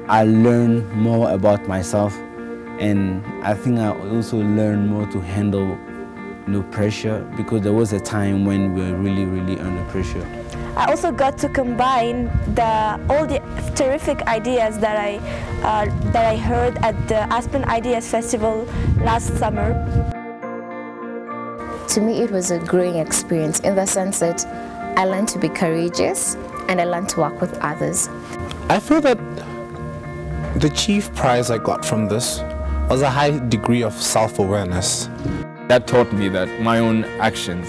I learned more about myself, and I think I also learned more to handle pressure, because there was a time when we were really under pressure. I also got to combine all the terrific ideas that I heard at the Aspen Ideas Festival last summer. To me, it was a growing experience in the sense that I learned to be courageous and I learned to work with others. I feel that the chief prize I got from this was a high degree of self-awareness. That taught me that my own actions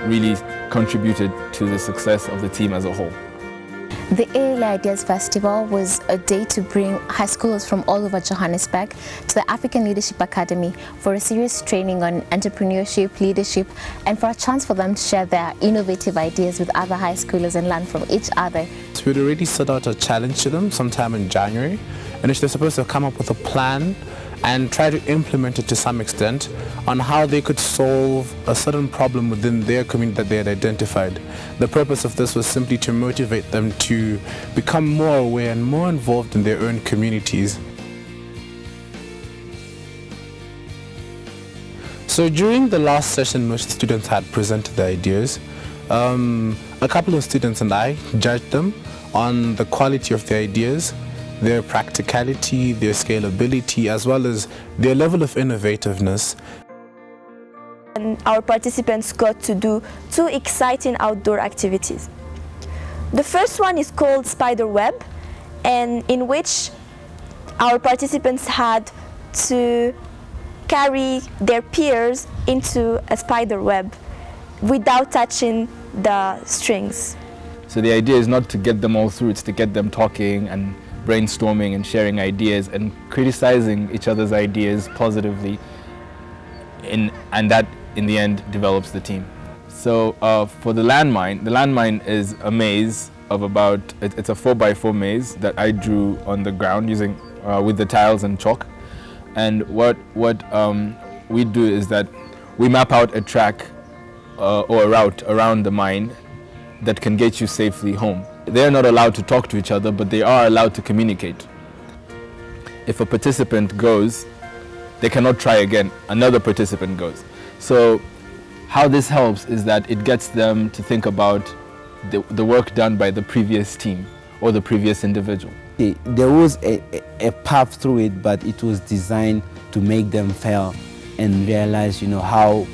really contributed to the success of the team as a whole. The Aspen Ideas Festival was a day to bring high schoolers from all over Johannesburg to the African Leadership Academy for a serious training on entrepreneurship, leadership, and for a chance for them to share their innovative ideas with other high schoolers and learn from each other. So we'd already set out a challenge to them sometime in January, in which they're supposed to come up with a plan and try to implement it to some extent on how they could solve a certain problem within their community that they had identified. The purpose of this was simply to motivate them to become more aware and more involved in their own communities. So during the last session in which the students had presented their ideas, a couple of students and I judged them on the quality of their ideas, their practicality, their scalability, as well as their level of innovativeness. And our participants got to do 2 exciting outdoor activities. The first one is called Spider Web, and in which our participants had to carry their peers into a spider web without touching the strings. So the idea is not to get them all through, it's to get them talking and brainstorming and sharing ideas and criticizing each other's ideas positively, and that in the end develops the team. So for the landmine is a maze of it's a 4x4 maze that I drew on the ground using with the tiles and chalk. And what we do is that we map out a track or a route around the mine that can get you safely home. They're not allowed to talk to each other, but they are allowed to communicate. If a participant goes, they cannot try again, another participant goes. So how this helps is that it gets them to think about the work done by the previous team or the previous individual. There was a path through it, but it was designed to make them fail and realize how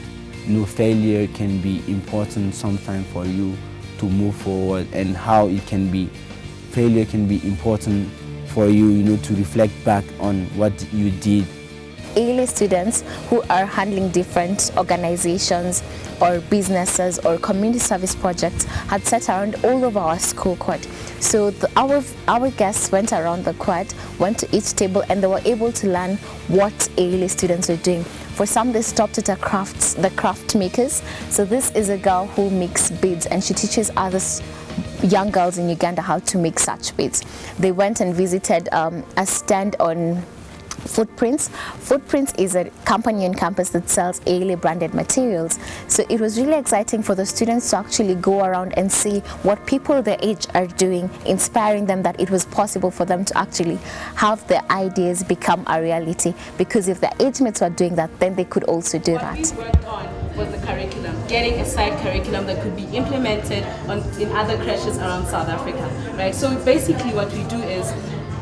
failure can be important sometimes for you to move forward, and how failure can be important for you, to reflect back on what you did. ALA students who are handling different organizations or businesses or community service projects had sat around all over our school court. So our guests went around the court, went to each table, and they were able to learn what ALA students were doing. For some, they stopped at the craft makers. So this is a girl who makes beads, and she teaches others, young girls in Uganda, how to make such beads. They went and visited a stand on Footprints. Footprints is a company on campus that sells ALA branded materials. So it was really exciting for the students to actually go around and see what people their age are doing, inspiring them that it was possible for them to actually have their ideas become a reality. Because if their age mates were doing that, then they could also do that. What we worked on was the curriculum, getting a side curriculum that could be implemented in other creches around South Africa. Right? So basically what we do is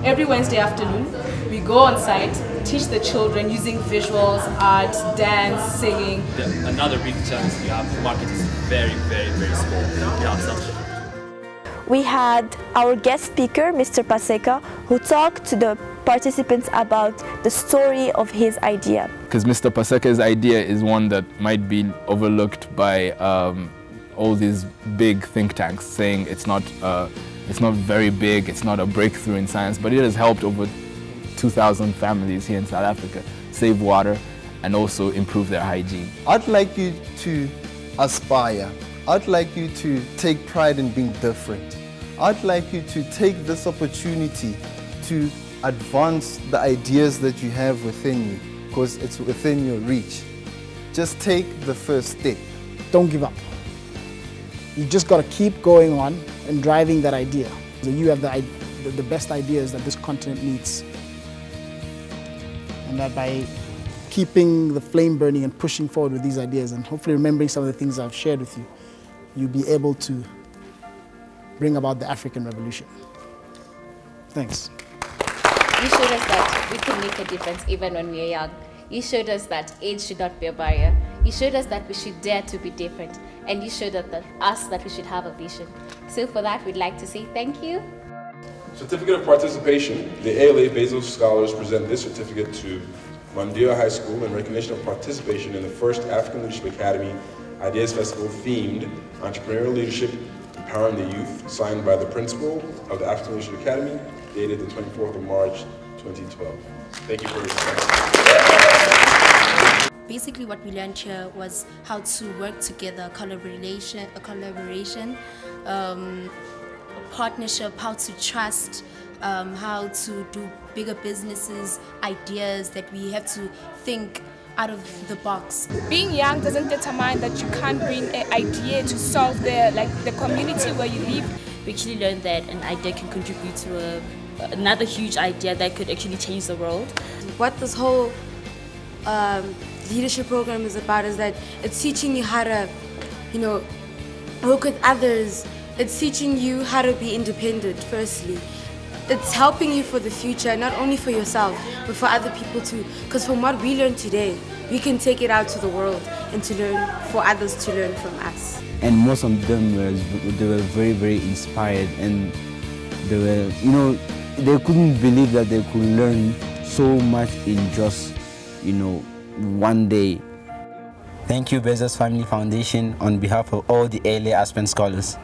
every Wednesday afternoon, we go on site, teach the children using visuals, art, dance, singing. Another big challenge we have, the market is very small. We had our guest speaker, Mr. Paseka, who talked to the participants about the story of his idea. Because Mr. Paseka's idea is one that might be overlooked by all these big think tanks, saying it's not very big, it's not a breakthrough in science, but it has helped over 2,000 families here in South Africa save water and also improve their hygiene. I'd like you to aspire. I'd like you to take pride in being different. I'd like you to take this opportunity to advance the ideas that you have within you, because it's within your reach. Just take the first step. Don't give up. You just got to keep going on and driving that idea. So you have the best ideas that this continent needs. And that by keeping the flame burning and pushing forward with these ideas and hopefully remembering some of the things I've shared with you, you'll be able to bring about the African revolution. Thanks. You showed us that we can make a difference even when we are young. You showed us that age should not be a barrier. You showed us that we should dare to be different. And you showed us that we should have a vision. So for that, we'd like to say thank you. Certificate of Participation. The ALA Bezos Scholars present this certificate to Mandia High School in recognition of participation in the first African Leadership Academy Ideas Festival themed Entrepreneurial Leadership Empowering the Youth, signed by the principal of the African Leadership Academy, dated the 24th of March, 2012. Thank you for your time. Basically what we learned here was how to work together, collaboration, partnership, how to trust, how to do bigger businesses, ideas that we have to think out of the box. Being young doesn't determine that you can't bring an idea to solve the community where you live. We actually learned that an idea can contribute to another huge idea that could actually change the world. What this whole leadership program is about is that it's teaching you how to, work with others. It's teaching you how to be independent, firstly. It's helping you for the future, not only for yourself, but for other people too. Because from what we learn today, we can take it out to the world and to learn for others to learn from us. And most of them they were very, very inspired, and they were, they couldn't believe that they could learn so much in just, one day. Thank you, Bezos Family Foundation, on behalf of all the ALA Aspen Scholars.